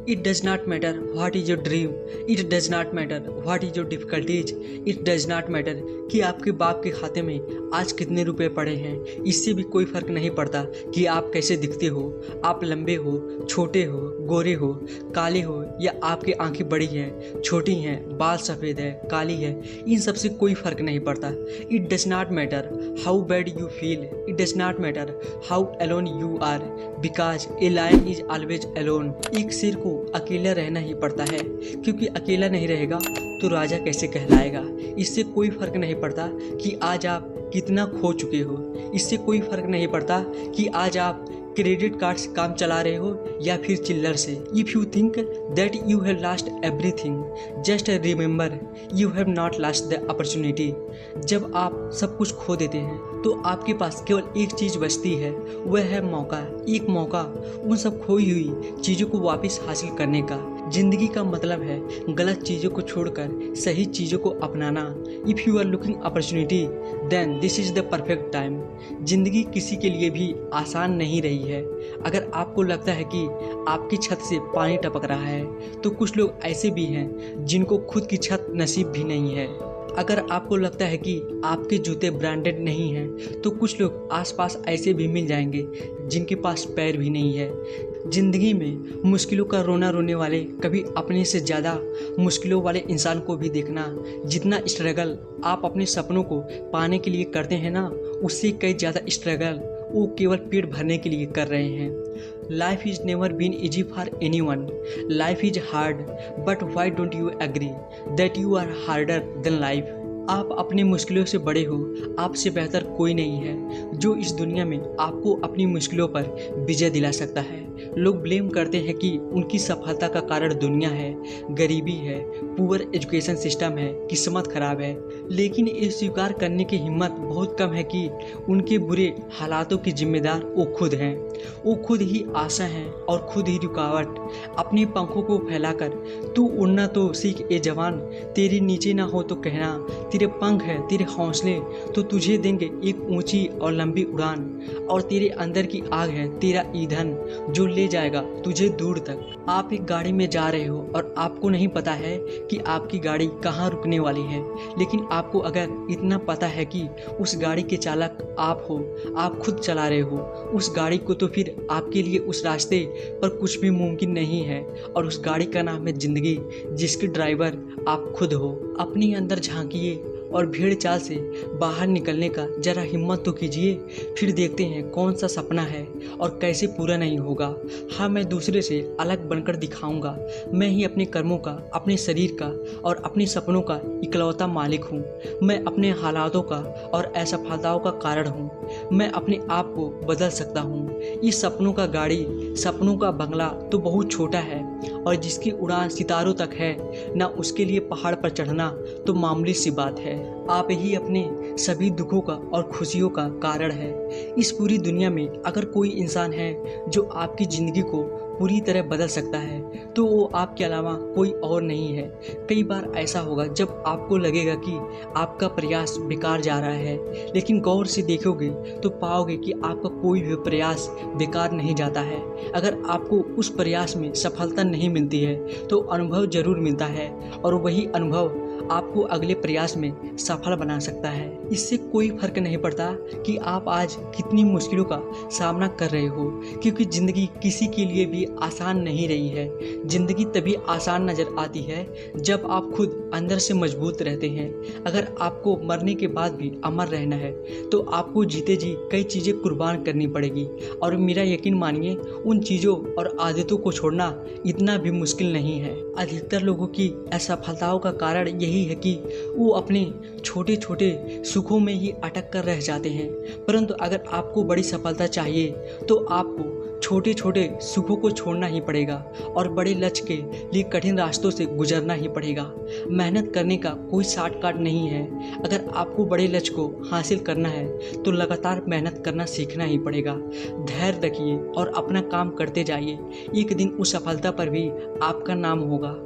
It does not matter what is your dream, it does not matter what is your difficulties, it does not matter कि आपके बाप के खाते में आज कितने रुपए पड़े हैं। इससे भी कोई फ़र्क नहीं पड़ता कि आप कैसे दिखते हो, आप लंबे हो, छोटे हो, गोरे हो, काले हो या आपकी आंखें बड़ी हैं, छोटी हैं, बाल सफ़ेद है, काली है। इन सब से कोई फ़र्क नहीं पड़ता। It does not matter how bad you feel, it does not matter how alone you are, because a lion is always alone. एक शेर को अकेला रहना ही पड़ता है, क्योंकि अकेला नहीं रहेगा तो राजा कैसे कहलाएगा। इससे कोई फ़र्क नहीं पड़ता कि आज आप कितना खो चुके हो। इससे कोई फ़र्क नहीं पड़ता कि आज आप क्रेडिट कार्ड से काम चला रहे हो या फिर चिल्लर से। If you think that you have lost everything, just remember you have not lost the opportunity. जब आप सब कुछ खो देते हैं तो आपके पास केवल एक चीज़ बचती है, वह है मौका। एक मौका उन सब खोई हुई चीज़ों को वापस हासिल करने का। जिंदगी का मतलब है गलत चीज़ों को छोड़कर सही चीज़ों को अपनाना। If you are looking opportunity then this is the perfect time. जिंदगी किसी के लिए भी आसान नहीं रही है। अगर आपको लगता है कि आपकी छत से पानी टपक रहा है तो कुछ लोग ऐसे भी हैं जिनको खुद की छत नसीब भी नहीं है। अगर आपको लगता है कि आपके जूते ब्रांडेड नहीं हैं तो कुछ लोग आसपास ऐसे भी मिल जाएंगे जिनके पास पैर भी नहीं है। ज़िंदगी में मुश्किलों का रोना रोने वाले कभी अपने से ज़्यादा मुश्किलों वाले इंसान को भी देखना। जितना स्ट्रगल आप अपने सपनों को पाने के लिए करते हैं ना, उससे कई ज़्यादा स्ट्रगल वो केवल पेट भरने के लिए कर रहे हैं। Life is never been easy for anyone, life is hard, but why don't you agree that you are harder than life. आप अपनी मुश्किलों से बड़े हो, आपसे बेहतर कोई नहीं है जो इस दुनिया में आपको अपनी मुश्किलों पर विजय दिला सकता है। लोग ब्लेम करते हैं कि उनकी सफलता का कारण दुनिया है, गरीबी है, पुअर एजुकेशन सिस्टम है, किस्मत खराब है, लेकिन ये स्वीकार करने की हिम्मत बहुत कम है कि उनके बुरे हालातों की जिम्मेदार वो खुद हैं। वो खुद ही आशा हैं और खुद ही रुकावट। अपने पंखों को फैलाकर तू उड़ना तो सीख ए जवान, तेरे नीचे ना हो तो कहना तेरे पंख है, तेरे हौसले तो तुझे देंगे एक ऊंची और लंबी उड़ान, और तेरे अंदर की आग है तेरा ईंधन जो ले जाएगा तुझे दूर तक। आप एक गाड़ी में जा रहे हो और आपको नहीं पता है कि आपकी गाड़ी कहाँ रुकने वाली है, लेकिन आपको अगर इतना पता है कि उस गाड़ी के चालक आप हो, आप खुद चला रहे हो उस गाड़ी को, तो फिर आपके लिए उस रास्ते पर कुछ भी मुमकिन नहीं है। और उस गाड़ी का नाम है ज़िंदगी, जिसके ड्राइवर आप खुद हो। अपने अंदर झांकिए और भीड़ चाल से बाहर निकलने का जरा हिम्मत तो कीजिए, फिर देखते हैं कौन सा सपना है और कैसे पूरा नहीं होगा। हाँ, मैं दूसरे से अलग बनकर दिखाऊंगा। मैं ही अपने कर्मों का, अपने शरीर का और अपने सपनों का इकलौता मालिक हूँ। मैं अपने हालातों का और असफलताओं का कारण हूँ। मैं अपने आप को बदल सकता हूँ। इस सपनों का गाड़ी, सपनों का बंगला तो बहुत छोटा है, और जिसकी उड़ान सितारों तक है ना, उसके लिए पहाड़ पर चढ़ना तो मामूली सी बात है। आप ही अपने सभी दुखों का और खुशियों का कारण है। इस पूरी दुनिया में अगर कोई इंसान है जो आपकी ज़िंदगी को पूरी तरह बदल सकता है तो वो आपके अलावा कोई और नहीं है। कई बार ऐसा होगा जब आपको लगेगा कि आपका प्रयास बेकार जा रहा है, लेकिन गौर से देखोगे तो पाओगे कि आपका कोई भी प्रयास बेकार नहीं जाता है। अगर आपको उस प्रयास में सफलता नहीं मिलती है तो अनुभव जरूर मिलता है, और वही अनुभव आपको अगले प्रयास में सफल बना सकता है। इससे कोई फर्क नहीं पड़ता कि आप आज कितनी मुश्किलों का सामना कर रहे हो, क्योंकि ज़िंदगी किसी के लिए भी आसान नहीं रही है। ज़िंदगी तभी आसान नज़र आती है जब आप खुद अंदर से मजबूत रहते हैं। अगर आपको मरने के बाद भी अमर रहना है तो आपको जीते जी कई चीज़ें कुर्बान करनी पड़ेगी, और मेरा यकीन मानिए उन चीज़ों और आदतों को छोड़ना इतना भी मुश्किल नहीं है। अधिकतर लोगों की असफलताओं का कारण यही है कि वो अपने छोटे छोटे सुखों में ही अटक कर रह जाते हैं। परंतु अगर आपको बड़ी सफलता चाहिए तो आपको छोटे छोटे सुखों को छोड़ना ही पड़ेगा और बड़े लक्ष्य के लिए कठिन रास्तों से गुजरना ही पड़ेगा। मेहनत करने का कोई शॉर्टकट नहीं है। अगर आपको बड़े लक्ष्य को हासिल करना है तो लगातार मेहनत करना सीखना ही पड़ेगा। धैर्य रखिए और अपना काम करते जाइए। एक दिन उस सफलता पर भी आपका नाम होगा।